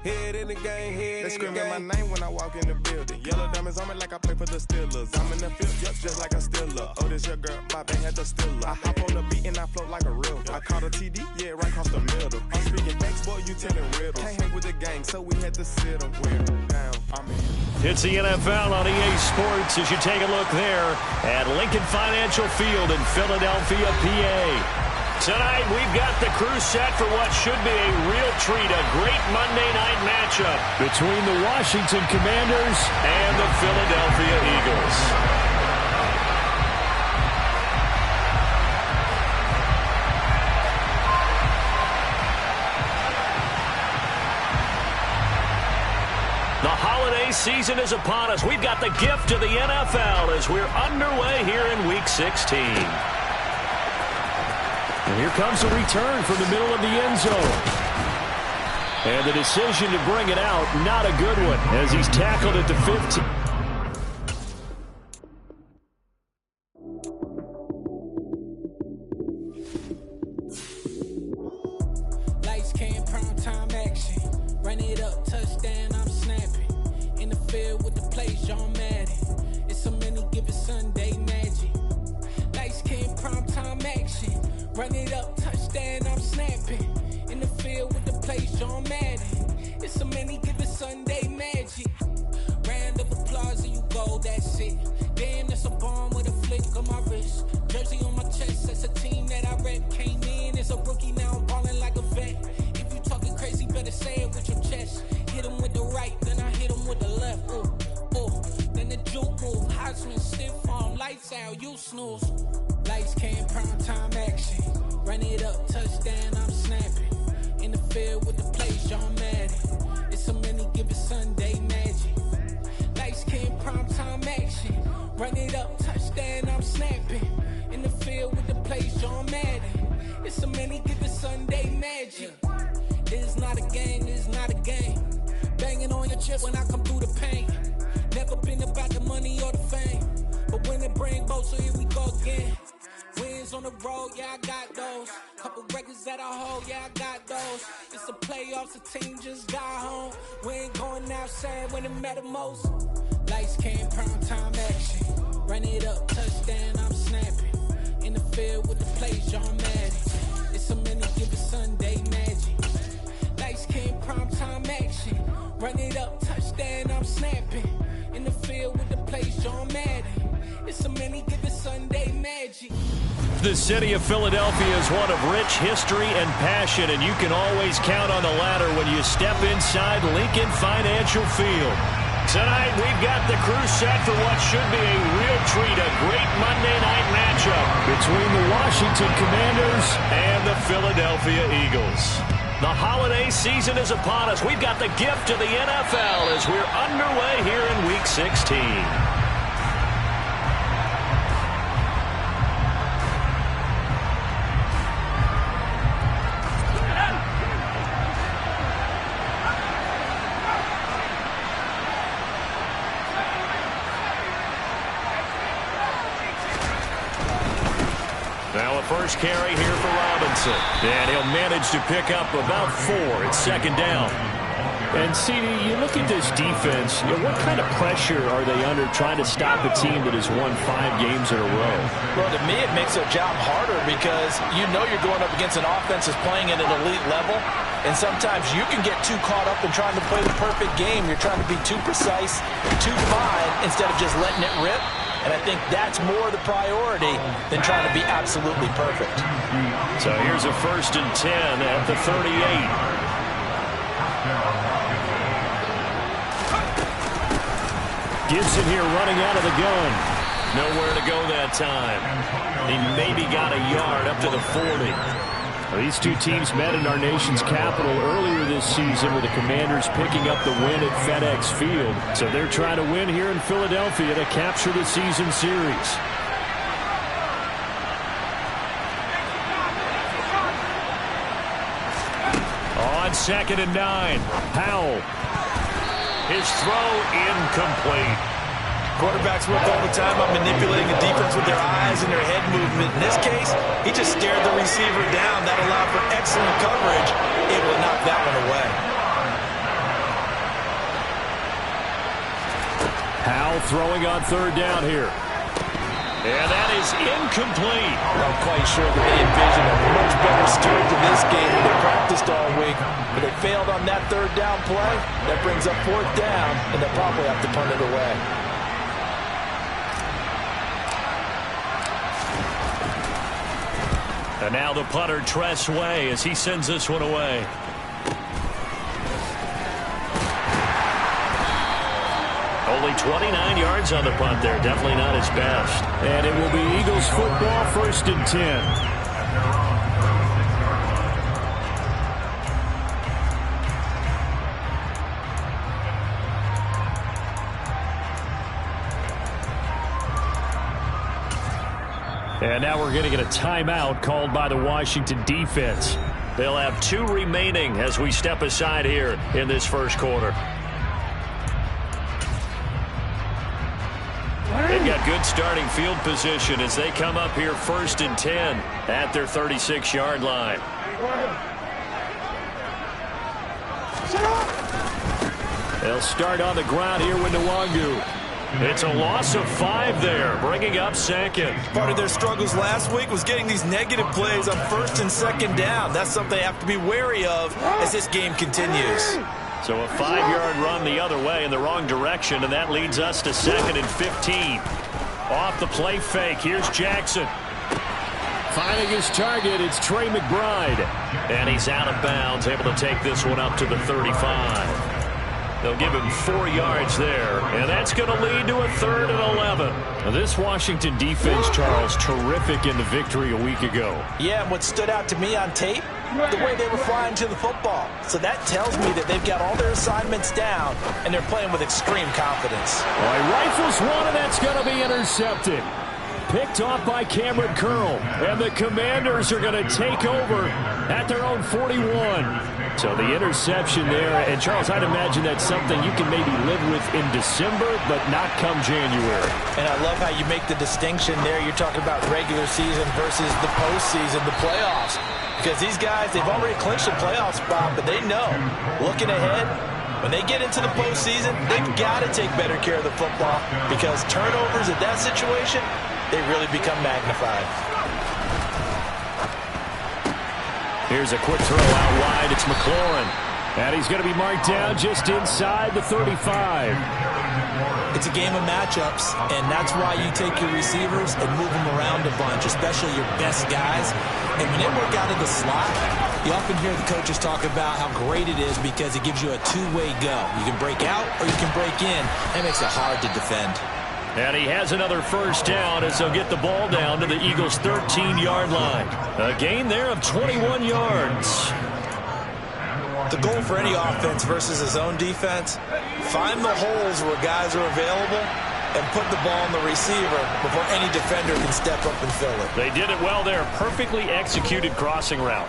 Head in the game, head They in the screaming game. my name when I walk in the building. Yellow diamonds on me like I play for the Steelers. I'm in the field, just like a Steeler. Oh, this your girl, my band had the Steeler. I hop on the beat and I float like a river. I caught a TD, yeah, right across the middle. I'm speaking facts, boy, you telling riddles. Can't hang with the gang, so we had to sit them. We're down, I'm in. It's the NFL on EA Sports as you take a look there at Lincoln Financial Field in Philadelphia, PA. Tonight, we've got the crew set for what should be a real treat, a great Monday night matchup between the Washington Commanders and the Philadelphia Eagles. The holiday season is upon us. We've got the gift of the NFL as we're underway here in Week 16. And here comes a return from the middle of the end zone. And the decision to bring it out, not a good one, as he's tackled at the 15. Lights, cam, prime time action. Run it up, touchdown, I'm snapping. In the field with the plays, John Madden. It's so many, give it Sunday magic. Lights, cam, prime time action. Run it up, touchdown, I'm snapping. In the field with the plays, John Madden. It's so many, give it Sunday magic. Round of applause and you go, that's it. Damn, that's a bomb with a flick on my wrist. Jersey on my chest, that's a team that I rep. Came in as a rookie, now I'm ballin' like a vet. If you talking crazy, better say it with your chest. Hit him with the right, then I hit him with the left. Ooh, ooh. Then the juke move, high swing, stiff arm, lights out, you snooze. Lights, cam, prime time action. Run it up, touchdown, I'm snapping. In the field with the plays, John Madden. It's so many, give it Sunday magic. Lights, cam, prime time action. Run it up, touchdown, I'm snapping. In the field with the plays, John Madden. It's so many, give it Sunday magic. This is not a game, this is not a game. Banging on your chest when I come through the paint. Never been about the money or the fame. But when it bring both, so here we go again. Wins on the road, yeah, I got those. Couple records that I hold, yeah, I got those. It's the playoffs, the team just got home. We ain't going outside when it matter most. Lights, cam, prime time action. Run it up, touchdown, I'm snapping. In the field with the plays, John Madden. It's so many, give it Sunday magic. Lights, cam, prime time action. Run it up, touchdown, I'm snapping. In the field with the plays, John Madden. It's so many, give it Sunday magic. The city of Philadelphia is one of rich history and passion, and you can always count on the latter when you step inside Lincoln Financial Field. Tonight, we've got the crew set for what should be a real treat, a great Monday night matchup between the Washington Commanders and the Philadelphia Eagles. The holiday season is upon us. We've got the gift of the NFL as we're underway here in Week 16. Now a first carry here for Robinson. And he'll manage to pick up about 4 at second down. And, CD, you look at this defense, what kind of pressure are they under trying to stop a team that has won 5 games in a row? Well, to me, it makes their job harder because you know you're going up against an offense that's playing at an elite level. And sometimes you can get too caught up in trying to play the perfect game. You're trying to be too precise, too fine, instead of just letting it rip. And I think that's more the priority than trying to be absolutely perfect. So here's a 1st and 10 at the 38. Gibson here running out of the gun. Nowhere to go that time. He maybe got a yard up to the 40. Well, these two teams met in our nation's capital earlier this season with the Commanders picking up the win at FedEx Field. So they're trying to win here in Philadelphia to capture the season series. On 2nd and 9, Powell. His throw incomplete. Quarterbacks work all the time on manipulating the defense with their eyes and their head movement. In this case, he just stared the receiver down. That allowed for excellent coverage. Able to knock that one away. Darnold throwing on third down here. And that is incomplete. I'm quite sure that they envisioned a much better start to this game than they practiced all week. But they failed on that third down play. That brings up fourth down, and they'll probably have to punt it away. And now the punter, Tress Way, as he sends this one away. Only 29 yards on the punt there. Definitely not his best. And it will be Eagles football, 1st and 10. And now we're going to get a timeout called by the Washington defense. They'll have 2 remaining as we step aside here in this first quarter. They've got good starting field position as they come up here 1st and 10 at their 36-yard line. They'll start on the ground here with Nwangu. It's a loss of 5 there, bringing up 2nd. Part of their struggles last week was getting these negative plays on 1st and 2nd down. That's something they have to be wary of as this game continues. So a 5-yard run the other way in the wrong direction, and that leads us to 2nd and 15. Off the play fake, here's Jackson. Finding his target, it's Trey McBride. And he's out of bounds, able to take this one up to the 35. They'll give him 4 yards there, and that's going to lead to a 3rd and 11. Now this Washington defense, Charles, terrific in the victory a week ago. Yeah, and what stood out to me on tape, the way they were flying to the football. So that tells me that they've got all their assignments down, and they're playing with extreme confidence. Well, he rifles one, and that's going to be intercepted. Picked off by Cameron Curl, and the Commanders are going to take over at their own 41. So the interception there, and Charles, I'd imagine that's something you can maybe live with in December, but not come January. And I love how you make the distinction there. You're talking about regular season versus the postseason, the playoffs. Because these guys, they've already clinched a playoff spot, but they know, looking ahead, when they get into the postseason, they've got to take better care of the football because turnovers at that situation, they really become magnified. Here's a quick throw out wide. It's McLaurin. And he's going to be marked down just inside the 35. It's a game of matchups, and that's why you take your receivers and move them around a bunch, especially your best guys. And when they work out of the slot, you often hear the coaches talk about how great it is because it gives you a two-way go. You can break out or you can break in. That makes it hard to defend. And he has another first down as they'll get the ball down to the Eagles' 13-yard line. A gain there of 21 yards. The goal for any offense versus his own defense, find the holes where guys are available and put the ball on the receiver before any defender can step up and fill it. They did it well there. Perfectly executed crossing route.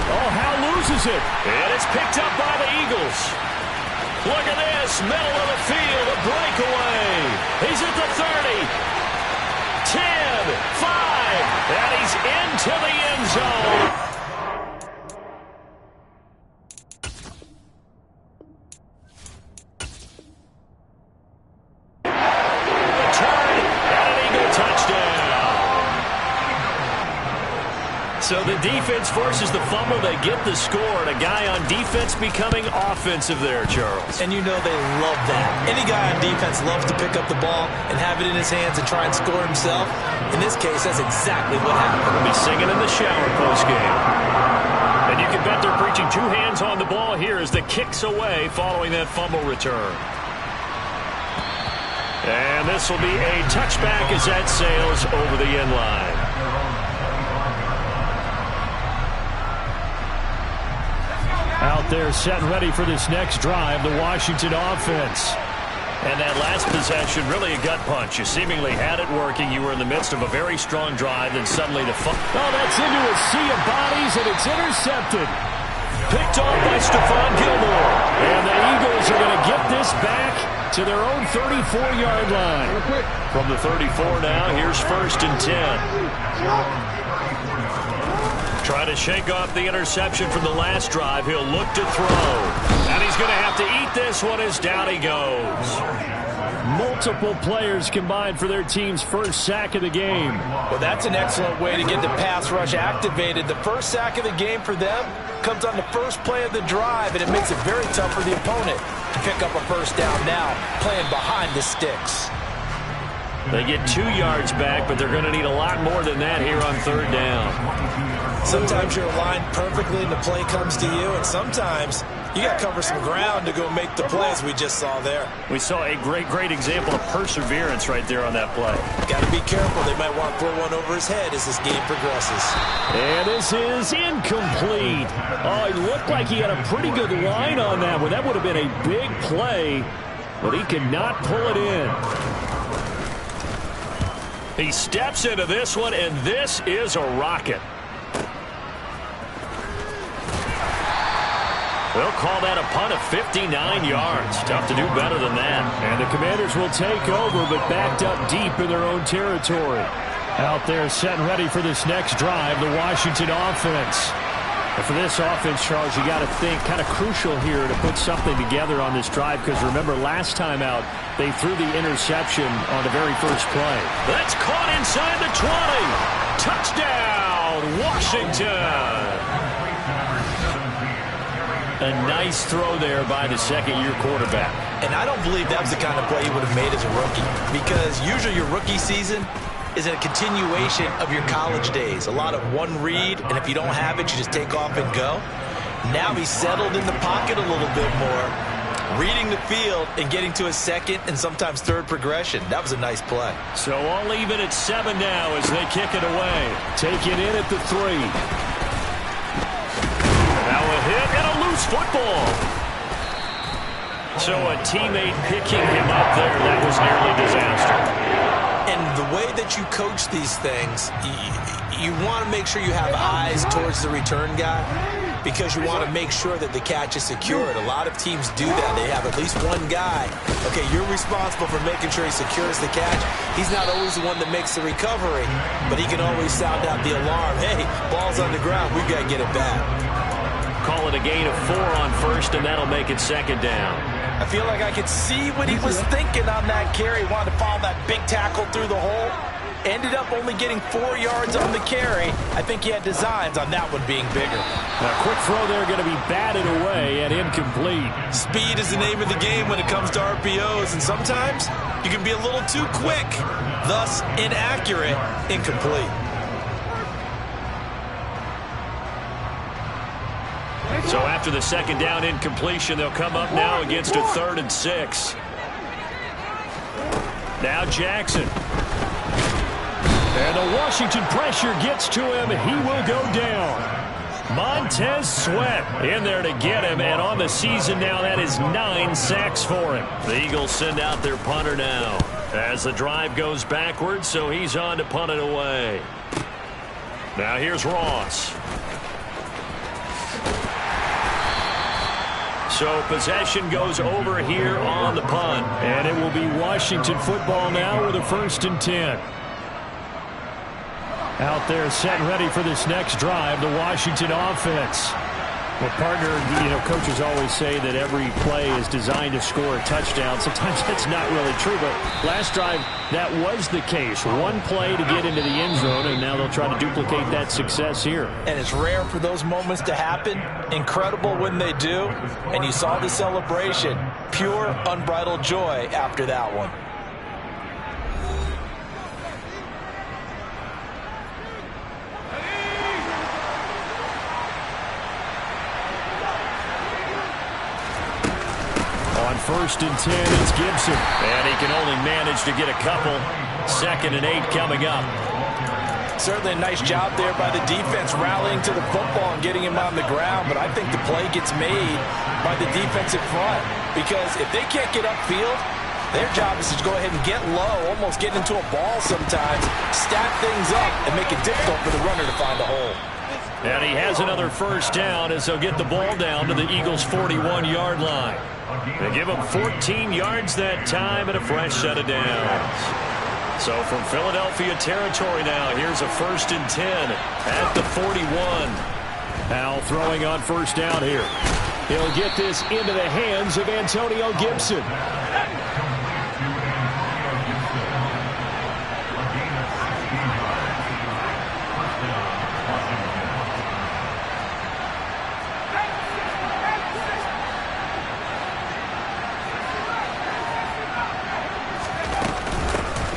Oh, Howe loses it. And it's picked up by the Eagles. Look at this, middle of the field, a breakaway. He's at the 30, 10, 5, and he's into the end zone. Return, and an Eagle touchdown. So the defense forces the fumble. They get the score, and a guy on defense becoming offensive there, Charles. And you know they love that. Any guy on defense loves to pick up the ball and have it in his hands and try and score himself. In this case, that's exactly what happened. He'll be singing in the shower postgame. And you can bet they're preaching 2 hands on the ball here as the kick's away following that fumble return. And this will be a touchback as that sails over the end line. Out there set and ready for this next drive, the Washington offense. And that last possession, really a gut punch. You seemingly had it working. You were in the midst of a very strong drive, then suddenly the fumble. Oh, that's into a sea of bodies, and it's intercepted. Picked off by Stephon Gilmore. And the Eagles are going to get this back to their own 34-yard line. From the 34 now, here's 1st and 10. Try to shake off the interception from the last drive. He'll look to throw. And he's going to have to eat this one as down he goes. Multiple players combined for their team's first sack of the game. Well, that's an excellent way to get the pass rush activated. The first sack of the game for them comes on the first play of the drive, and it makes it very tough for the opponent to pick up a first down now, playing behind the sticks. They get 2 yards back, but they're going to need a lot more than that here on third down. Sometimes you're aligned perfectly and the play comes to you, and sometimes you got to cover some ground to go make the plays we just saw there. We saw a great example of perseverance right there on that play. Got to be careful. They might want to throw one over his head as this game progresses. And this is incomplete. Oh, it looked like he had a pretty good line on that one. That would have been a big play, but he could not pull it in. He steps into this one, and this is a rocket. They'll call that a punt of 59 yards. Tough to do better than that. And the Commanders will take over, but backed up deep in their own territory. Out there set and ready for this next drive, the Washington offense. And for this offense, Charles, you got to think kind of crucial here to put something together on this drive, because remember last time out, they threw the interception on the very first play. That's caught inside the 20. Touchdown, Washington. A nice throw there by the second-year quarterback. And I don't believe that was the kind of play he would have made as a rookie, because usually your rookie season is a continuation of your college days. A lot of one read, and if you don't have it, you just take off and go. Now he's settled in the pocket a little bit more, reading the field and getting to a second and sometimes third progression. That was a nice play. So all even at 7 now as they kick it away. Take it in at the 3. Now a hit and a loose football. So a teammate picking him up there, that was nearly disaster. And the way that you coach these things, you want to make sure you have eyes towards the return guy, because you want to make sure that the catch is secured. A lot of teams do that. They have at least one guy. Okay, you're responsible for making sure he secures the catch. He's not always the one that makes the recovery, but he can always sound out the alarm. Hey, ball's on the ground. We've got to get it back. Call it a gain of 4 on first, and that'll make it second down. I feel like I could see what he was thinking on that carry. He wanted to follow that big tackle through the hole. Ended up only getting 4 yards on the carry. I think he had designs on that one being bigger. A quick throw there going to be batted away and incomplete. Speed is the name of the game when it comes to RPOs, and sometimes you can be a little too quick, thus inaccurate, incomplete. So after the second down incompletion, they'll come up now against a 3rd and 6. Now Jackson. And the Washington pressure gets to him. He will go down. Montez Sweat in there to get him. And on the season now, that is 9 sacks for him. The Eagles send out their punter now as the drive goes backwards, so he's on to punt it away. Now here's Ross. So possession goes over here on the punt. And it will be Washington football now with a 1st and 10. Out there set and ready for this next drive, the Washington offense. Well, partner, coaches always say that every play is designed to score a touchdown. Sometimes that's not really true, but last drive, that was the case. One play to get into the end zone, and now they'll try to duplicate that success here. And it's rare for those moments to happen. Incredible when they do. And you saw the celebration. Pure, unbridled joy after that one. On 1st and 10, it's Gibson. And he can only manage to get a couple. 2nd and 8 coming up. Certainly a nice job there by the defense rallying to the football and getting him on the ground. But I think the play gets made by the defensive front. Because if they can't get upfield, their job is to go ahead and get low, almost get into a ball sometimes, stack things up, and make it difficult for the runner to find a hole. And he has another 1st down as they'll get the ball down to the Eagles' 41-yard line. They give him 14 yards that time and a fresh set of downs. So from Philadelphia territory now, here's a 1st and 10 at the 41. Powell throwing on 1st down here. He'll get this into the hands of Antonio Gibson.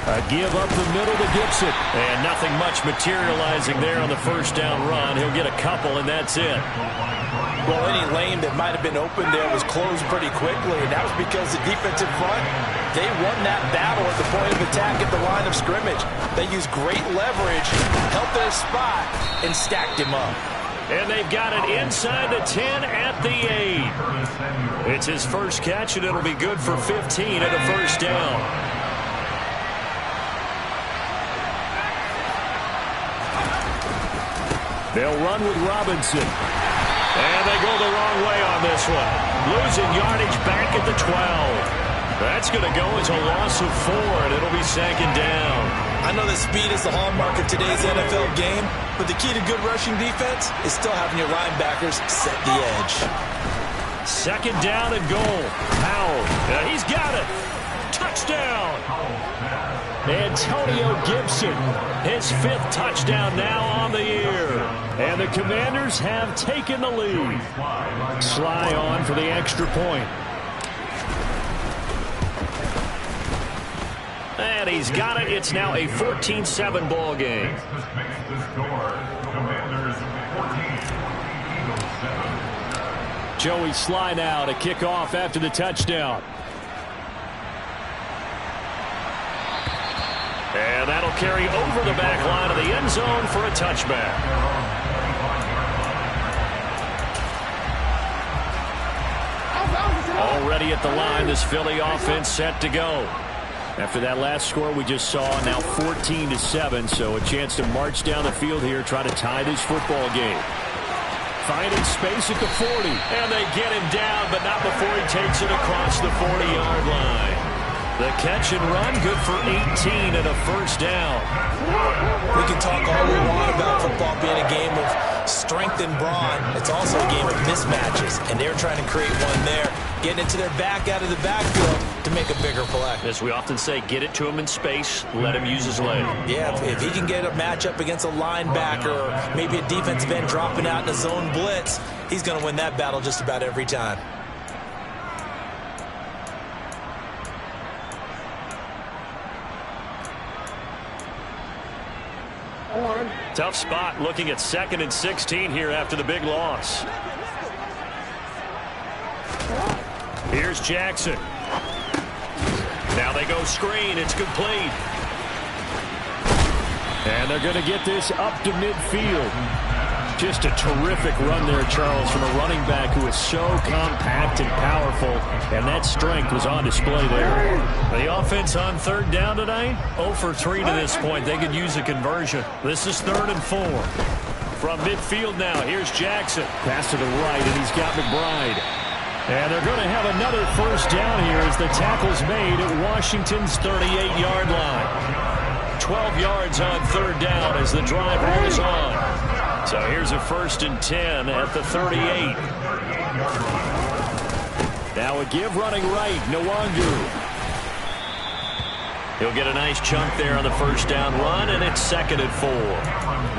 A give up the middle to Gibson. And nothing much materializing there on the 1st down run. He'll get a couple, and that's it. Well, any lane that might have been open there was closed pretty quickly, and that was because the defensive front, they won that battle at the point of attack at the line of scrimmage. They used great leverage, held their spot, and stacked him up. And they've got it inside the 10 at the 8. It's his first catch, and it'll be good for 15 at a 1st down. They'll run with Robinson. And they go the wrong way on this one. Losing yardage back at the 12. That's going to go as a loss of 4, and it'll be 2nd down. I know that speed is the hallmark of today's NFL game, but the key to good rushing defense is still having your linebackers set the edge. 2nd down and goal. Powell. He's got it. Touchdown. Antonio Gibson, his 5th touchdown now on the year. And the Commanders have taken the lead. Sly on for the extra point. And he's got it. It's now a 14-7 ball game. Joey Sly now to kick off after the touchdown. And that'll carry over the back line of the end zone for a touchback. Already at the line, this Philly offense set to go. After that last score we just saw, now 14-7, so a chance to march down the field here, try to tie this football game. Finding space at the 40, and they get him down, but not before he takes it across the 40-yard line. The catch and run, good for 18 and a 1st down. We can talk all we want about football being a game of strength and brawn. It's also a game of mismatches, and they're trying to create one there, getting it to their back out of the backfield to make a bigger play. As we often say, get it to him in space, let him use his leg. Yeah, if he can get a matchup against a linebacker or maybe a defensive end dropping out in a zone blitz, he's going to win that battle just about every time. Tough spot looking at 2nd and 16 here after the big loss. Here's Jackson. Now they go screen. It's complete. And they're going to get this up to midfield. Just a terrific run there, Charles, from a running back who is so compact and powerful, and that strength was on display there. The offense on 3rd down tonight, 0 for 3 to this point. They could use a conversion. This is 3rd and 4. From midfield now, here's Jackson. Pass to the right, and he's got McBride. And they're going to have another 1st down here as the tackle's made at Washington's 38-yard line. 12 yards on 3rd down as the drive rolls on. So here's a 1st and 10 at the 38. Now a give running right, Nwangu. He'll get a nice chunk there on the 1st down run, and it's 2nd and 4.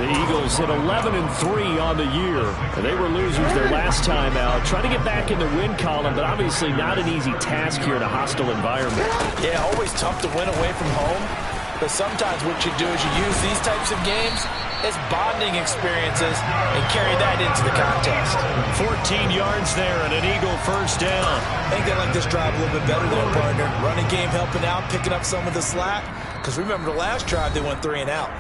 The Eagles hit 11-3 on the year. They were losers their last time out. Trying to get back in the win column, but obviously not an easy task here in a hostile environment. Yeah, always tough to win away from home. But sometimes what you do is you use these types of games as bonding experiences and carry that into the contest. 14 yards there and an Eagle 1st down. I think they like this drive a little bit better there, partner. Running game helping out, picking up some of the slack. Because remember the last drive, they went 3 and out.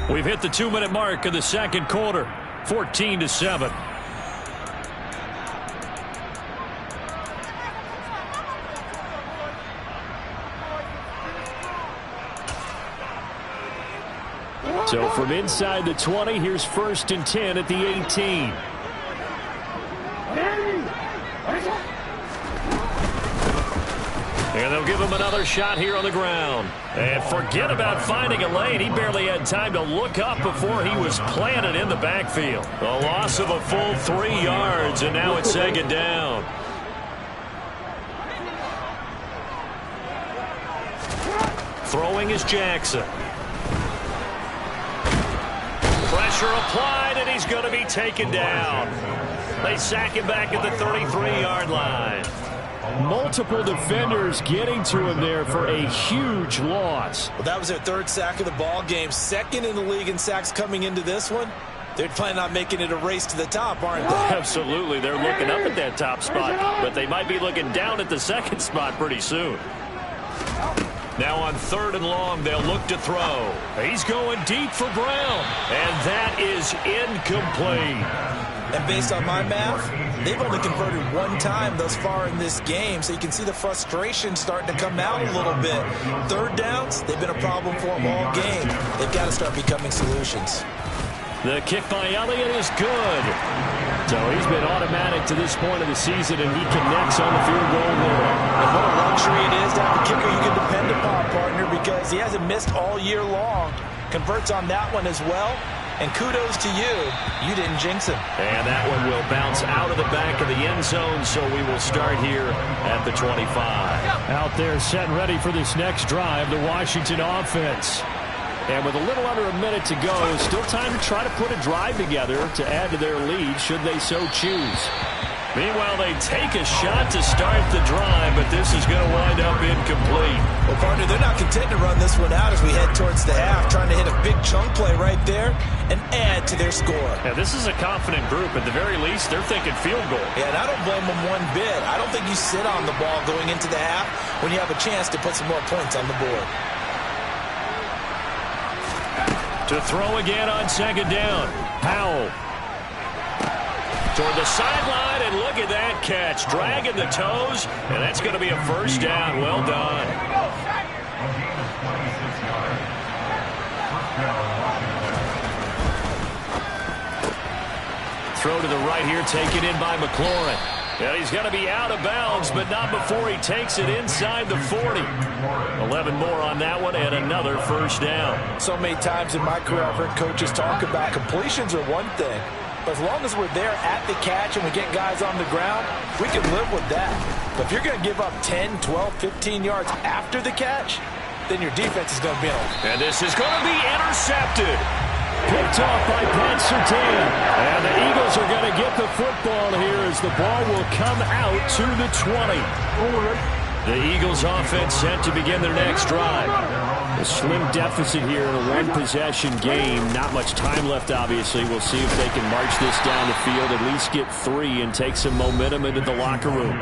We've hit the 2-minute mark of the 2nd quarter. 14-7. So from inside the 20, here's 1st and 10 at the 18. And they'll give him another shot here on the ground. And forget about finding a lane. He barely had time to look up before he was planted in the backfield. A loss of a full 3 yards, and now it's second down. Throwing is Jackson. Pressure applied, and he's going to be taken down. They sack him back at the 33-yard line. Multiple defenders getting to him there for a huge loss. Well, that was their 3rd sack of the ball game. 2nd in the league in sacks coming into this one. They're planning on making it a race to the top, aren't they? Absolutely. They're looking up at that top spot, but they might be looking down at the 2nd spot pretty soon. Now on 3rd and long, they'll look to throw. He's going deep for Brown, and that is incomplete. And based on my math, they've only converted 1 time thus far in this game, so you can see the frustration starting to come out a little bit. 3rd downs, they've been a problem for them all game. They've got to start becoming solutions. The kick by Elliott is good. So he's been automatic to this point of the season, and he connects on the field goal there. And what a luxury it is to have a kicker you can depend upon, partner, because he hasn't missed all year long. Converts on that one as well. And kudos to you. You didn't jinx him. And that one will bounce out of the back of the end zone, so we will start here at the 25. Out there set and ready for this next drive, the Washington offense. And with a little under a minute to go, still time to try to put a drive together to add to their lead should they so choose. Meanwhile, they take a shot to start the drive, but this is going to wind up incomplete. Well, partner, they're not content to run this one out as we head towards the half, trying to hit a big chunk play right there and add to their score. Yeah, this is a confident group. At the very least, they're thinking field goal. Yeah, and I don't blame them one bit. I don't think you sit on the ball going into the half when you have a chance to put some more points on the board. To throw again on 2nd down. Powell. Toward the sideline, and look at that catch. Dragging the toes, and that's going to be a 1st down. Well done. Throw to the right here, taken in by McLaurin. And he's going to be out of bounds, but not before he takes it inside the 40. 11 more on that one, and another 1st down. So many times in my career, I've heard coaches talk about completions are one thing. But as long as we're there at the catch and we get guys on the ground, we can live with that. But if you're going to give up 10, 12, 15 yards after the catch, then your defense is going to be on. And this is going to be intercepted. Picked off by Pat Surtain. And the Eagles are going to get the football here as the ball will come out to the 20. The Eagles offense set to begin their next drive. A slim deficit here in a one-possession game. Not much time left, obviously. We'll see if they can march this down the field, at least get 3 and take some momentum into the locker room.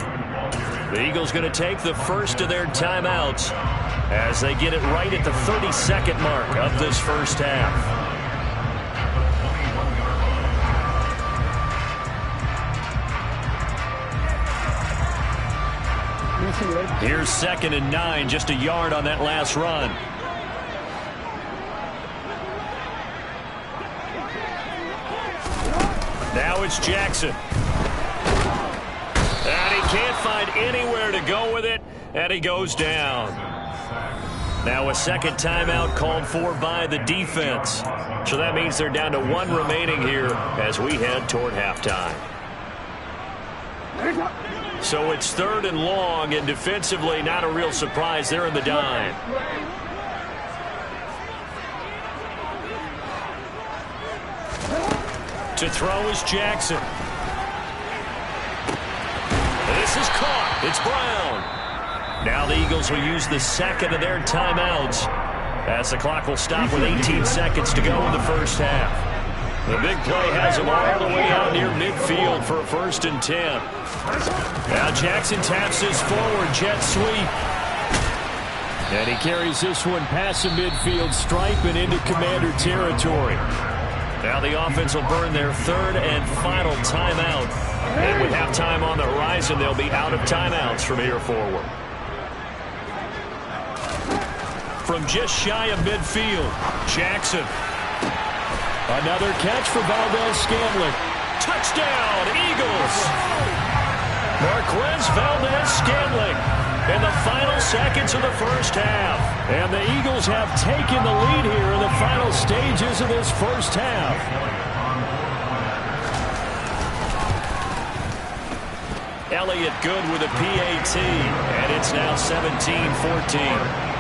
The Eagles going to take the first of their timeouts as they get it right at the 32nd mark of this first half. Here's 2nd and 9, just a yard on that last run. Now it's Jackson. And he can't find anywhere to go with it, and he goes down. Now a 2nd timeout called for by the defense. So that means they're down to 1 remaining here as we head toward halftime. So it's 3rd and long, and defensively not a real surprise. They're in the dime. To throw is Jackson. This is caught. It's Brown. Now the Eagles will use the 2nd of their timeouts as the clock will stop with 18 seconds to go in the first half. The big play has him all the way out near midfield for a 1st and 10. Now Jackson taps this forward, jet sweep. And he carries this one past the midfield stripe and into Commander territory. Now the offense will burn their 3rd and final timeout. And with halftime on the horizon, they'll be out of timeouts from here forward. From just shy of midfield, Jackson. Another catch for Valdez-Scantling. Touchdown, Eagles! Marquez Valdez-Scantling in the final seconds of the first half. And the Eagles have taken the lead here in the final stages of this first half. Elliott good with a PAT, and it's now 17-14.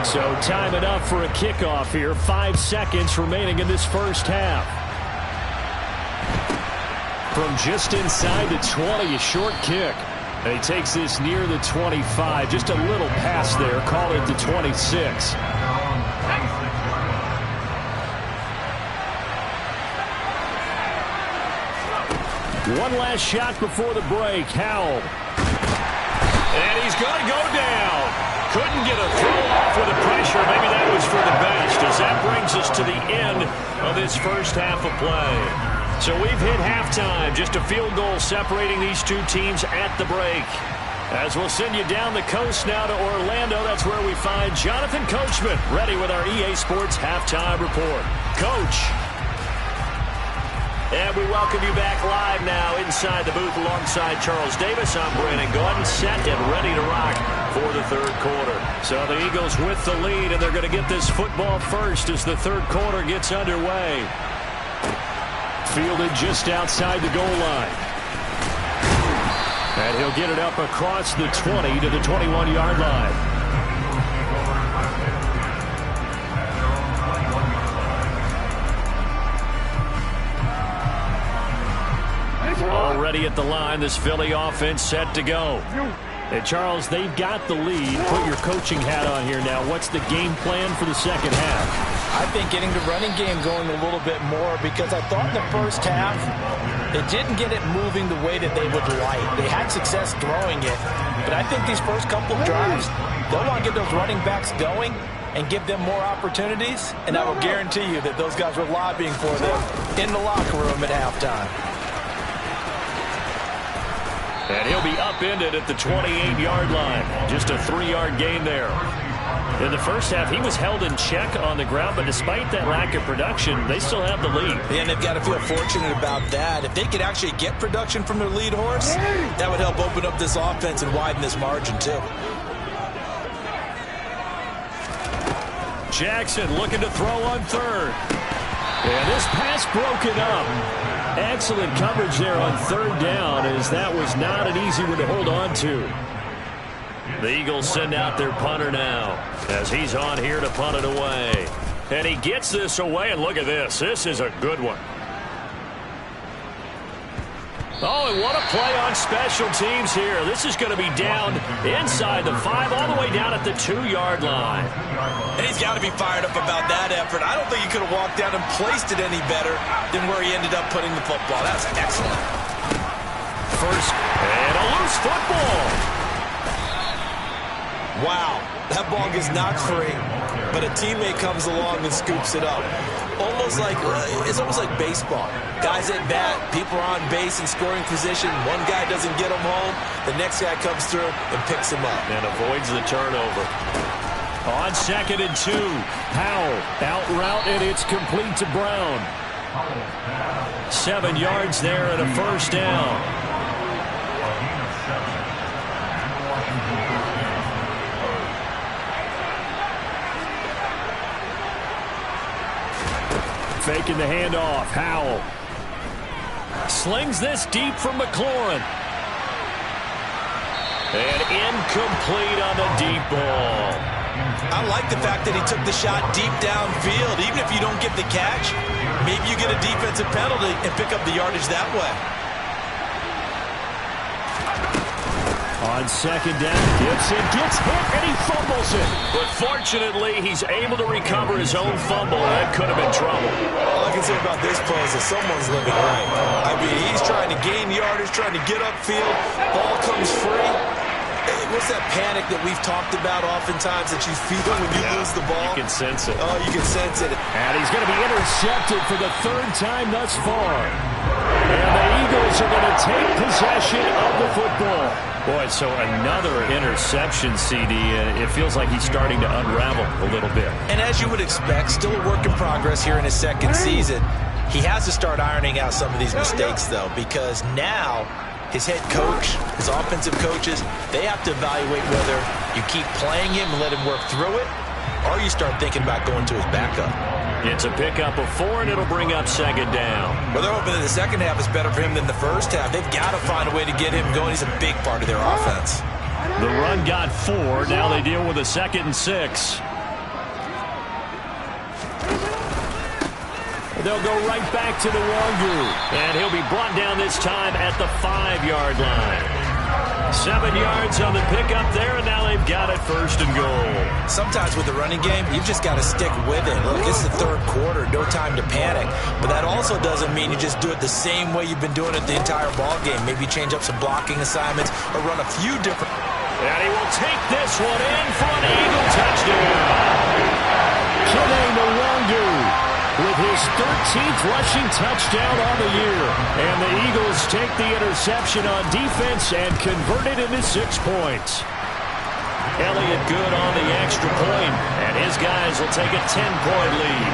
So time it up for a kickoff here. 5 seconds remaining in this first half. From just inside the 20, a short kick. And he takes this near the 25. Just a little pass there. Call it the 26. One last shot before the break. Howell. And he's going to go down. Couldn't get a throw off with the pressure. Maybe that was for the best, as that brings us to the end of this first half of play. So we've hit halftime. Just a field goal separating these two teams at the break. As we'll send you down the coast now to Orlando, that's where we find Jonathan Coachman, ready with our EA Sports Halftime Report. Coach. And we welcome you back live now inside the booth alongside Charles Davis. I'm Brandon Gordon, set and ready to rock for the third quarter. So the Eagles with the lead, and they're going to get this football first as the third quarter gets underway. Fielded just outside the goal line. And he'll get it up across the 20 to the 21-yard line. Already at the line, this Philly offense set to go. And Charles, they've got the lead. Put your coaching hat on here now. What's the game plan for the second half? I think getting the running game going a little bit more, because I thought in the first half it didn't get it moving the way that they would like. They had success throwing it, but I think these first couple of drives, they'll want to get those running backs going and give them more opportunities, and I will guarantee you that those guys were lobbying for them in the locker room at halftime. And he'll be upended at the 28-yard line. Just a 3-yard gain there. In the first half, he was held in check on the ground, but despite that lack of production, they still have the lead. And they've got to feel fortunate about that. If they could actually get production from their lead horse, that would help open up this offense and widen this margin, too. Jackson looking to throw on third. And this pass broken up. Excellent coverage there on third down, as that was not an easy one to hold on to. The Eagles send out their punter now, as he's on here to punt it away. And he gets this away, and look at this. This is a good one. Oh, and what a play on special teams here. This is going to be down inside the 5, all the way down at the 2-yard line. And he's got to be fired up about that effort. I don't think he could have walked down and placed it any better than where he ended up putting the football. That's excellent. First, and a loose football. Wow, that ball gets knocked free, but a teammate comes along and scoops it up. It's almost like baseball. Guys at bat, people are on base in scoring position. One guy doesn't get him home. The next guy comes through and picks him up. And avoids the turnover. On 2nd and 2, Powell out route, and it's complete to Brown. 7 yards there and a first down. Faking the handoff. Howell slings this deep from McLaurin. And incomplete on the deep ball. I like the fact that he took the shot deep downfield. Even if you don't get the catch, maybe you get a defensive penalty and pick up the yardage that way. On 2nd down, Gibson gets hit and he fumbles it. But fortunately, he's able to recover his own fumble. That could have been trouble. All I can say about this play is that someone's living right. I mean, he's trying to gain yardage, trying to get upfield. Ball comes free. What's that panic that we've talked about oftentimes that you feel when you lose the ball? You can sense it. Oh, you can sense it. And he's going to be intercepted for the 3rd time thus far. And the Eagles are going to take possession of the football. Boy, so another interception, CD, and it feels like he's starting to unravel a little bit. And as you would expect, still a work in progress here in his 2nd season. He has to start ironing out some of these mistakes, though, because now his head coach, his offensive coaches, they have to evaluate whether you keep playing him and let him work through it, or you start thinking about going to his backup. It's a pickup of 4, and it'll bring up second down. Well, they're hoping that the second half is better for him than the first half. They've got to find a way to get him going. He's a big part of their offense. The run got 4. Now they deal with a 2nd and 6. They'll go right back to the Wangu, and he'll be brought down this time at the 5-yard line. 7 yards on the pickup there, and now they've got it 1st and goal. Sometimes with the running game, you've just got to stick with it. Look, this is the 3rd quarter, no time to panic. But that also doesn't mean you just do it the same way you've been doing it the entire ball game. Maybe change up some blocking assignments or run a few different. And he will take this one in for an Eagle touchdown. Kene Nwangu with his 13th rushing touchdown on the year. And the Eagles take the interception on defense and convert it into 6 points. Elliott good on the extra point, and his guys will take a 10-point lead.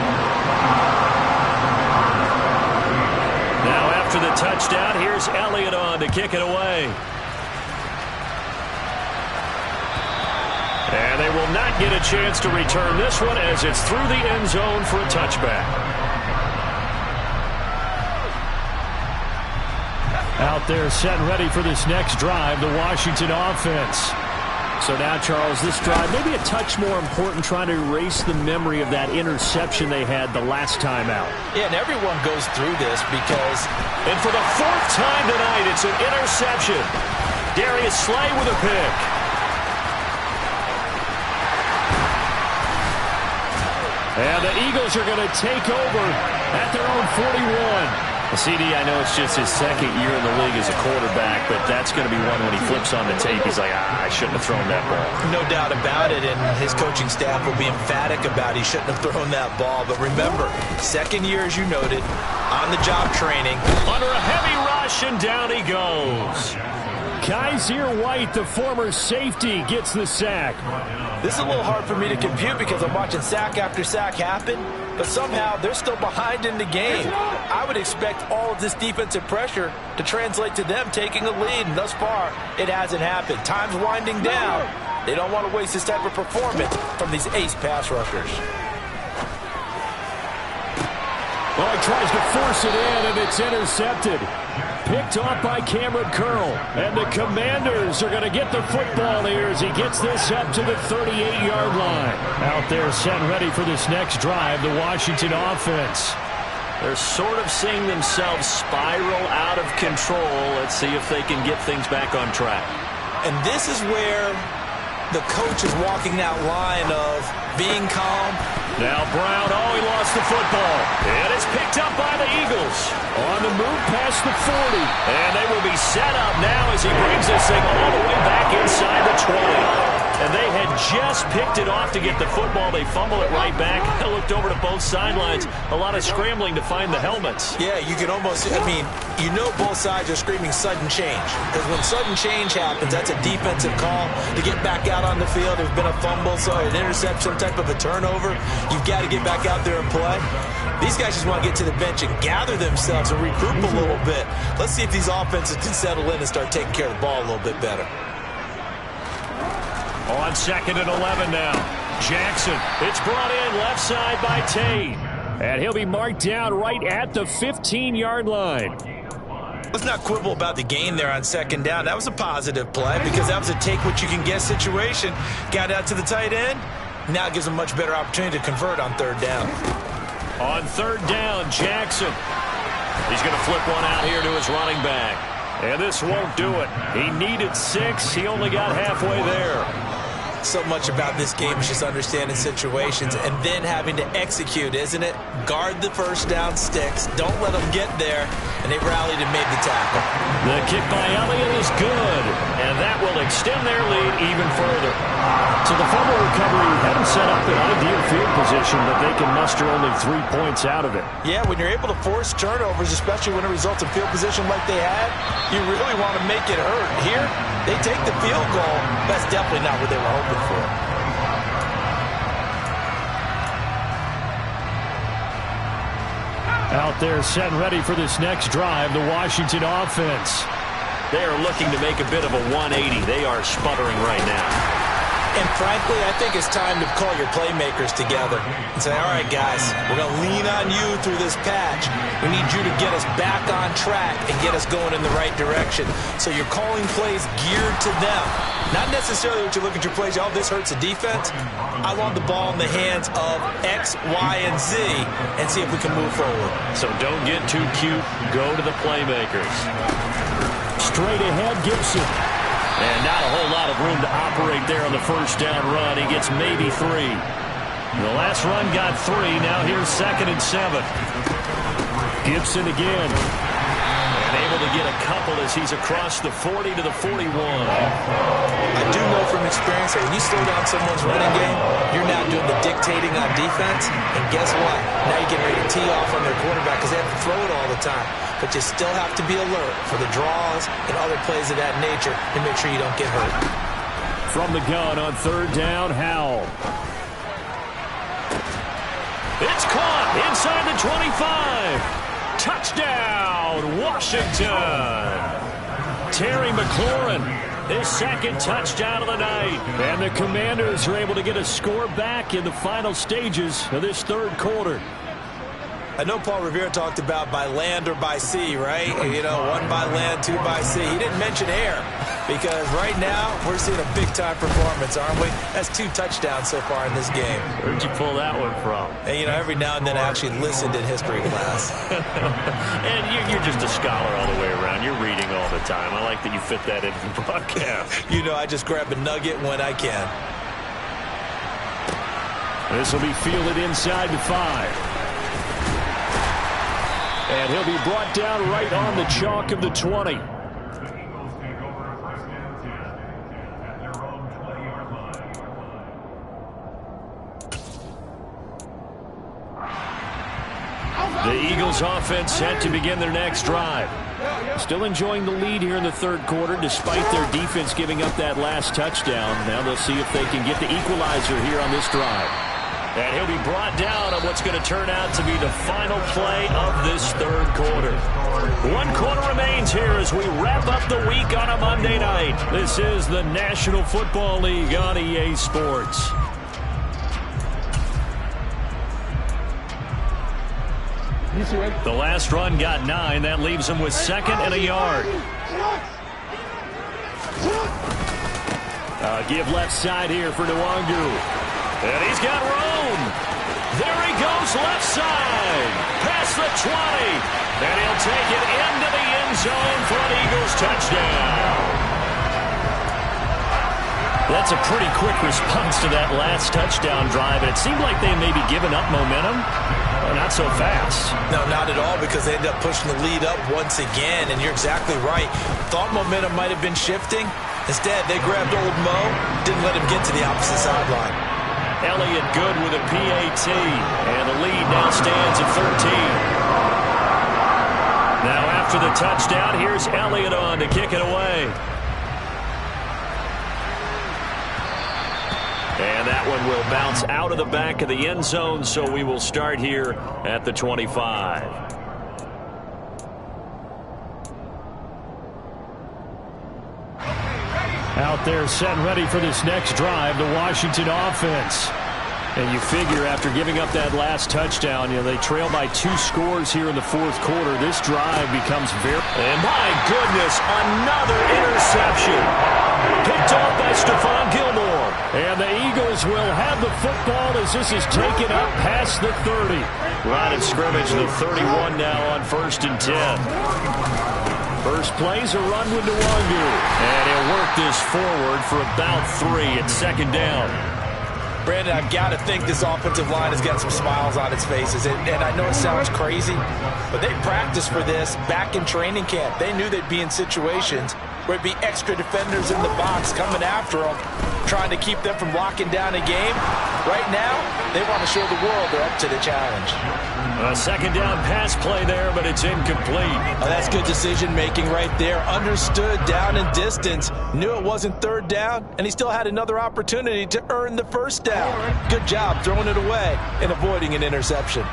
Now after the touchdown, here's Elliott on to kick it away. And they will not get a chance to return this one as it's through the end zone for a touchback. Out there set and ready for this next drive, the Washington offense. So now, Charles, this drive maybe a touch more important, trying to erase the memory of that interception they had the last time out. Yeah, and everyone goes through this because... And for the 4th time tonight, it's an interception. Darius Slay with a pick. And the Eagles are going to take over at their own 41. CD, I know it's just his 2nd year in the league as a quarterback, but that's going to be one when he flips on the tape. He's like, I shouldn't have thrown that ball. No doubt about it, and his coaching staff will be emphatic about he shouldn't have thrown that ball. But remember, 2nd year, as you noted, on-the-job training. Under a heavy rush, and down he goes. Kaiser White, the former safety, gets the sack. This is a little hard for me to compute because I'm watching sack after sack happen, but somehow they're still behind in the game. I would expect all of this defensive pressure to translate to them taking a lead, and thus far, it hasn't happened. Time's winding down. They don't want to waste this type of performance from these ace pass rushers. Well, he tries to force it in, and it's intercepted. Picked off by Cameron Curl. And the Commanders are going to get the football here as he gets this up to the 38-yard line. Out there set ready for this next drive, the Washington offense. They're sort of seeing themselves spiral out of control. Let's see if they can get things back on track. And this is where the coach is walking that line of being calm. Now Brown, he lost the football. And it's picked up by the Eagles. On the move past the 40. And they will be set up now as he brings this thing all the way back inside the 20. And they had just picked it off to get the football. They fumble it right back. I looked over to both sidelines. A lot of scrambling to find the helmets. Yeah, you can almost, you know both sides are screaming sudden change. Because when sudden change happens, that's a defensive call to get back out on the field. There's been a fumble, so an interception, some type of a turnover. You've got to get back out there and play. These guys just want to get to the bench and gather themselves and regroup a little bit. Let's see if these offenses can settle in and start taking care of the ball a little bit better. On 2nd and 11 now. Jackson. It's brought in left side by Tate. And he'll be marked down right at the 15-yard line. Let's not quibble about the gain there on 2nd down. That was a positive play because that was a take-what-you-can-get situation. Got out to the tight end. Now it gives them a much better opportunity to convert on 3rd down. On 3rd down, Jackson. He's going to flip one out here to his running back. And this won't do it. He needed 6. He only got halfway there. So much about this game is just understanding situations and then having to execute, isn't it? Guard the first down sticks. Don't let them get there. And they rallied and made the tackle. The kick by Elliott is good. And that will extend their lead even further. So the fumble recovery hadn't set up an ideal field position, but they can muster only 3 points out of it. Yeah, when you're able to force turnovers, especially when it results in field position like they had, you really want to make it hurt. Here, they take the field goal. That's definitely not what they were hoping for. Out there set and ready for this next drive, the Washington offense. They are looking to make a bit of a 180. They are sputtering right now. And frankly, I think it's time to call your playmakers together and say, all right, guys, we're going to lean on you through this patch. We need you to get us back on track and get us going in the right direction. So you're calling plays geared to them. Not necessarily what you look at your plays, oh, this hurts the defense. I want the ball in the hands of X, Y, and Z and see if we can move forward. So don't get too cute. Go to the playmakers. Straight ahead, Gibson. And not a whole lot of room to operate there on the first down run. He gets maybe 3. The last run got 3. Now here's 2nd and 7. Gibson again. And able to get a couple as he's across the 40 to the 41. I do know from experience that when you slow down someone's running game, you're now doing the dictating on defense. And guess what? Now you're getting ready to tee off on their quarterback because they have to throw it all the time. But you still have to be alert for the draws and other plays of that nature to make sure you don't get hurt. From the gun on 3rd down, Howell. It's caught inside the 25. Touchdown, Washington. Terry McLaurin, his 2nd touchdown of the night. And the Commanders are able to get a score back in the final stages of this 3rd quarter. I know Paul Revere talked about by land or by sea, right? You know, 1 by land, 2 by sea. He didn't mention air because right now we're seeing a big-time performance, aren't we? That's 2 touchdowns so far in this game. Where'd you pull that one from? And, you know, every now and then I actually listened in history class. And you're just a scholar all the way around. You're reading all the time. I like that you fit that into the broadcast. You know, I just grab a nugget when I can. This will be fielded inside the 5. And he'll be brought down right on the chalk of the 20. The Eagles offense set to begin their next drive. Still enjoying the lead here in the 3rd quarter despite their defense giving up that last touchdown. Now they'll see if they can get the equalizer here on this drive. And he'll be brought down on what's going to turn out to be the final play of this 3rd quarter. 1 quarter remains here as we wrap up the week on a Monday night. This is the National Football League on EA Sports. The last run got 9. That leaves him with 2nd and a yard. Give left side here for Nwangu. And he's got room. There he goes left side. Past the 20. And he'll take it into the end zone for an Eagles touchdown. That's a pretty quick response to that last touchdown drive. And it seemed like they may be giving up momentum. Oh, not so fast. No, not at all, because they ended up pushing the lead up once again. And you're exactly right. Thought momentum might have been shifting. Instead, they grabbed old Mo. Didn't let him get to the opposite sideline. Elliott good with a PAT, and the lead now stands at 13. Now after the touchdown, here's Elliott on to kick it away. And that one will bounce out of the back of the end zone, so we will start here at the 25. Out there set and ready for this next drive, the Washington offense. And you figure after giving up that last touchdown, you know, they trail by 2 scores here in the 4th quarter. This drive becomes very... And my goodness, another interception. Picked off by Stephon Gilmore. And the Eagles will have the football as this is taken up past the 30. Line of scrimmage, the 31 now on 1st and 10. First play's a run with Nwangu. And he'll work this forward for about 3 at 2nd down. Brandon, I've got to think this offensive line has got some smiles on its faces. And I know it sounds crazy, but they practiced for this back in training camp. They knew they'd be in situations where it'd be extra defenders in the box coming after them, trying to keep them from locking down a game. Right now, they want to show the world they're up to the challenge. A 2nd down pass play there, but it's incomplete. Oh, that's good decision-making right there. Understood down and distance. Knew it wasn't 3rd down, and he still had another opportunity to earn the 1st down. Good job throwing it away and avoiding an interception.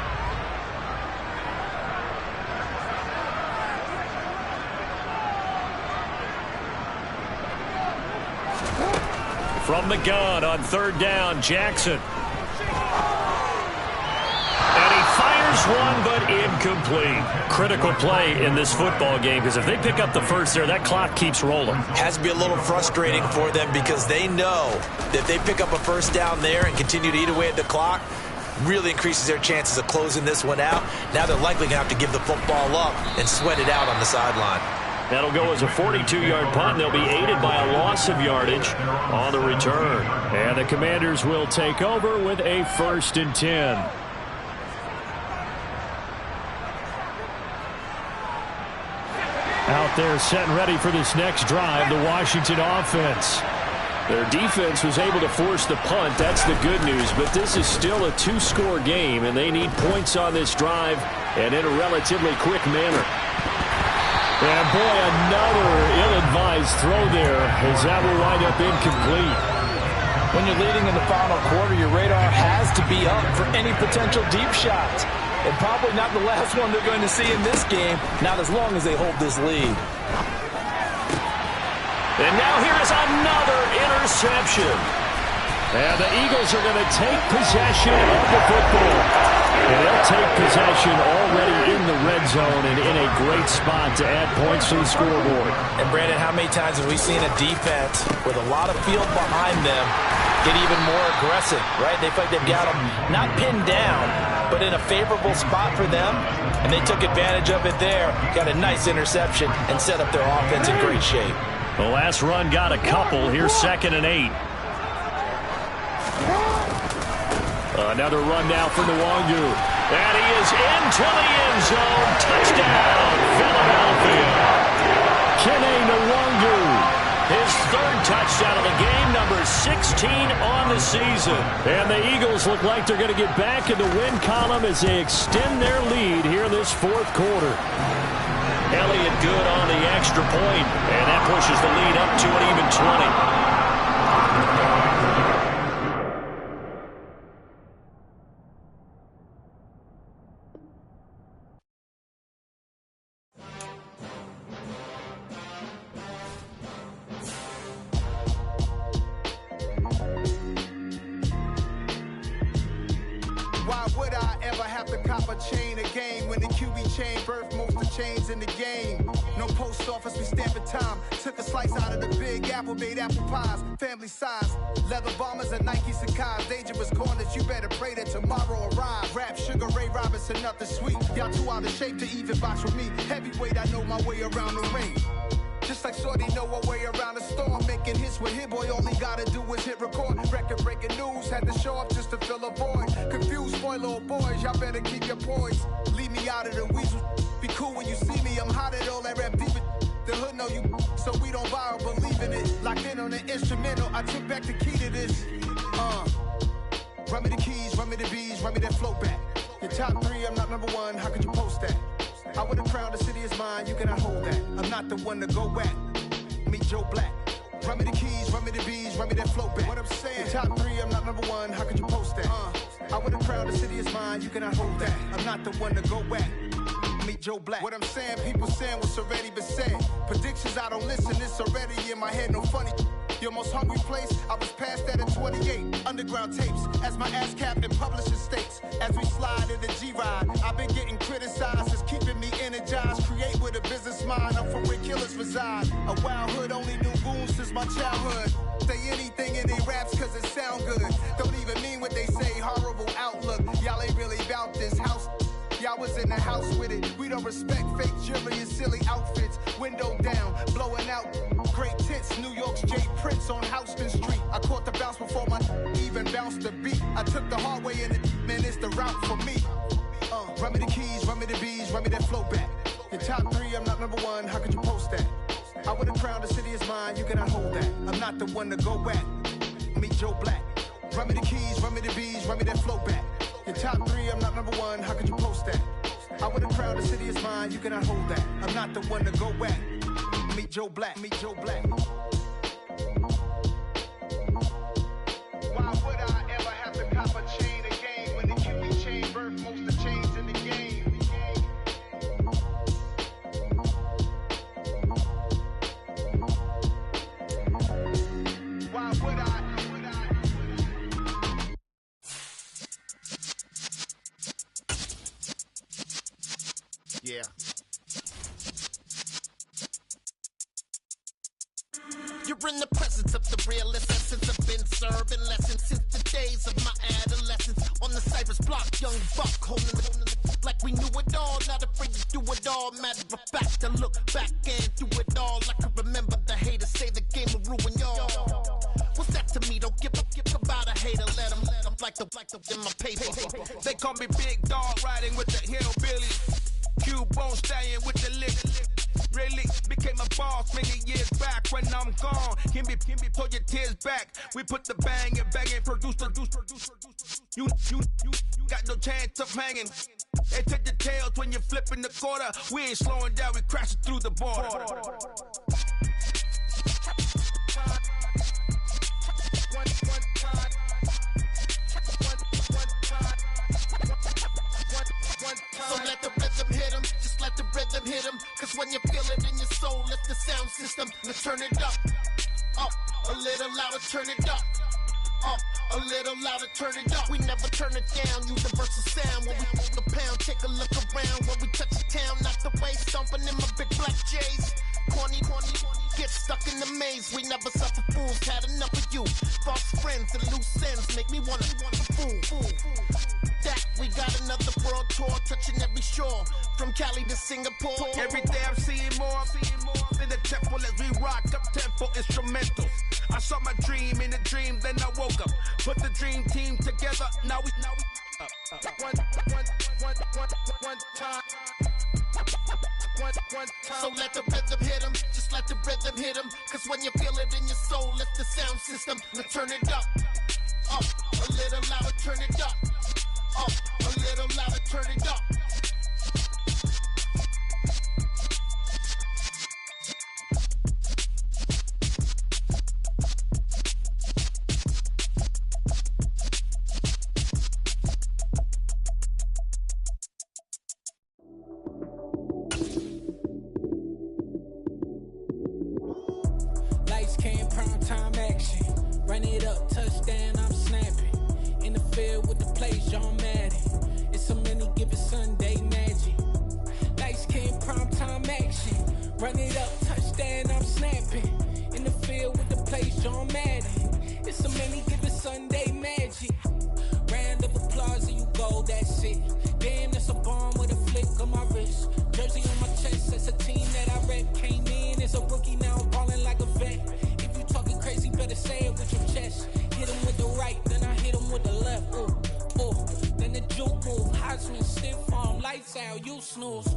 From the gun on third down, Jackson. And he fires one, but incomplete. Critical play in this football game, because if they pick up the first there, that clock keeps rolling. Has to be a little frustrating for them because they know that if they pick up a first down there and continue to eat away at the clock, really increases their chances of closing this one out. Now they're likely going to have to give the football up and sweat it out on the sideline. That'll go as a 42-yard punt. They'll be aided by a loss of yardage on the return. And the Commanders will take over with a 1st and 10. Out there set and ready for this next drive, the Washington offense. Their defense was able to force the punt. That's the good news. But this is still a 2-score game, and they need points on this drive and in a relatively quick manner. And, boy, another ill-advised throw there as that will wind up incomplete. When you're leading in the final quarter, your radar has to be up for any potential deep shots. And probably not the last one they're going to see in this game, not as long as they hold this lead. And now here is another interception. And the Eagles are going to take possession of the football. And they'll take possession already in the red zone and in a great spot to add points to the scoreboard. And, Brandon, how many times have we seen a defense with a lot of field behind them get even more aggressive, right? They feel like they've got them not pinned down, but in a favorable spot for them, and they took advantage of it there, got a nice interception, and set up their offense in great shape. The last run got a couple. Here's 2nd and 8. Another run now for Nwangu. And he is into the end zone. Touchdown, Philadelphia. Kene Nwangu. His 3rd touchdown of the game, number 16 on the season. And the Eagles look like they're going to get back in the win column as they extend their lead here this 4th quarter. Elliott good on the extra point, and that pushes the lead up to an even 20. Why would I ever have to cop a chain again when the QB chain birthed most of chains in the game? No post office, we stamping time. Took a slice out of the big apple, made apple pies, family size. Leather bombers and Nike Sacai's, dangerous corners, you better pray that tomorrow arrives. Rap, Sugar Ray Robinson, nothing sweet. Y'all too out of shape to even box with me. Heavyweight, I know my way around the ring. Just like Shorty know a way around the storm. Making hits with Hit Boy, all he gotta do is hit record. Record-breaking news, had to show up just to fill a void. Confused, spoiled little boys, y'all better keep your poise. Leave me out of the weasel. Be cool when you see me, I'm hot at all that rap deep. The hood know you, so we don't borrow, believe in it. Locked in on the instrumental, I took back the key to this. Run me the keys, run me the bees, run me that flow back. Your top 3, I'm not number 1, how could you post that? I would have crowned the city is mine, you cannot hold that. I'm not the one to go at. Meet Joe Black. Run me the keys, run me the bees, run me that flow back. What I'm saying, your top 3, I'm not number 1, how could you post that? I would have crowned the city is mine, you cannot hold that. I'm not the one to go at. Meet Joe Black. What I'm saying, people saying what's already been said. Predictions, I don't listen, it's already in my head, no funny. Your most hungry place, I was past that at 28. Underground tapes, as my ass capped in publishing states. As we slide in the G-Ride, I've been getting criticized, it's keeping me energized. Create with a business mind, I'm from where killers reside. A wild hood, only knew goons since my childhood. Say anything in they raps cause it sound good. Don't even mean what they say, horrible outlook. Y'all ain't really about this house. Y'all was in the house with it. We don't respect fake jewelry and silly outfits. Window down, blowing out great tits. New York's J. Prince on Houston Street. I caught the bounce before my even bounced the beat. I took the hard way in it, man, it's the route for me. Run me the keys, run me the bees, run me that flow back. Your top 3, I'm not number 1, how could you post that? I would have crowned the city is mine, you cannot hold that. I'm not the one to go at. Meet Joe Black. Run me the keys, run me the bees, run me that flow back. Your top 3, I'm not number 1, how could you post that? I would have crowned the city is mine, you cannot hold that. I'm not the one to go at. Meet Joe Black, meet Joe Black. Why would I ever have to cop a chain again when the QB chain birthed most of chains in the game? Why would I Yeah. You're in the presence of the realest essence. I've been serving lessons since the days of my adolescence. On the Cypress block, young buck holding the like we knew it all. Not afraid to do it all. Matter of fact, to look back and do it all. I can remember the haters say the game will ruin y'all. What's that to me? Don't give about a hater. Let them like the in my paper. They call me Big Dog, riding with the hillbilly. Q-Bone stallion with the lick. Really became a boss many years back. When I'm gone, can be pull your tears back. We put the bang and produce. You got no chance of hanging. They take the tails when you're flipping the quarter. We ain't slowing down, we crashing through the border. So let the rhythm hit him, just let the rhythm hit him. Cause when you feel it in your soul, lift the sound system and turn it up. Up, a little louder, turn it up. Up, a little louder, turn it up. We never turn it down, universal sound. When we move the pound, take a look around. When we touch the town, not the way, stomping in my big black J's. Corny, get stuck in the maze. We never suffer fools, had enough of you. False friends and loose ends make me wanna fool. That we got another world tour, touching every shore, from Cali to Singapore. Every day I'm seeing more in the temple as we rock up tempo instrumentals. I saw my dream in a dream, then I woke up. Put the dream team together, now we One time. So let the rhythm hit him, just let the rhythm hit him. Cause when you feel it in your soul, lift the sound system and turn it up. Up, a little louder, turn it up. Up, a little louder, turn it up. Lights, cam, prime time action. Run it up, touchdown, I'm snapping. In the field with the plays, John Madden. It's a many given Sunday magic. Lights, cam, prime time action. Run it up, touchdown, I'm snapping. In the field with the plays, John Madden. It's a many given Sunday magic. Round of applause and you go, that's it. Damn, that's a bomb with a flick on my wrist. Jersey on my chest, that's a team that I rep. Came in as a rookie, now I'm ballin' like a vet. If you talking crazy, better say it with your chest. Hit him with the right, then I hit him with the left. Ooh, then the juke move. Heisman, stiff arm, lights out, you snooze.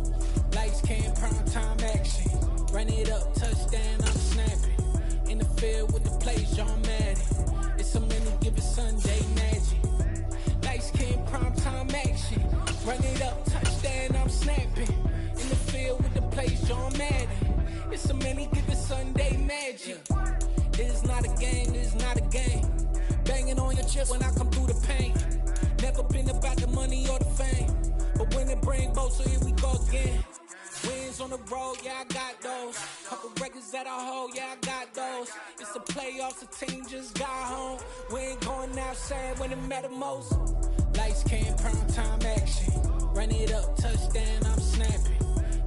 Lights, cam, prime time action. Run it up, touchdown, I'm snapping. In the field with the plays, John Madden. It's a many given Sunday magic. Lights, cam, prime time action. Run it up, touchdown, I'm snapping. In the field with the plays, John Madden. It's a many given Sunday magic. It is not a game, it is not a game. Banging on your chest when I come through the pain. Never been about the money or the fame. But when it bring both, so here we go again. Wins on the road, yeah, I got those. Couple records that I hold, yeah, I got those. It's the playoffs, the team just got home. We ain't going outside when it matter most. Lights, cam, prime time action. Run it up, touchdown, I'm snapping.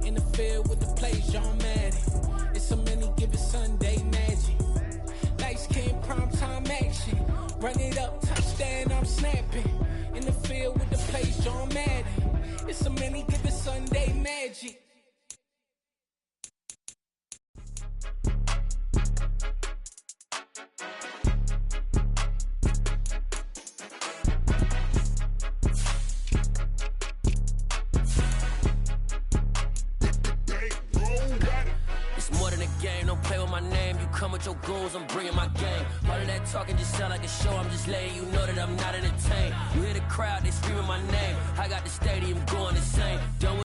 In the field with the plays, John Madden. It's a many given Sunday magic. Lights, cam, prime time action. Run it up, touchdown, I'm snapping. In the field with the plays, John Madden. It's a many given Sunday magic. Come with your goons, I'm bringing my gang. All of that talking just sound like a show. I'm just letting you know that I'm not entertained. You hear the crowd, they screaming my name. I got the stadium going insane. Done with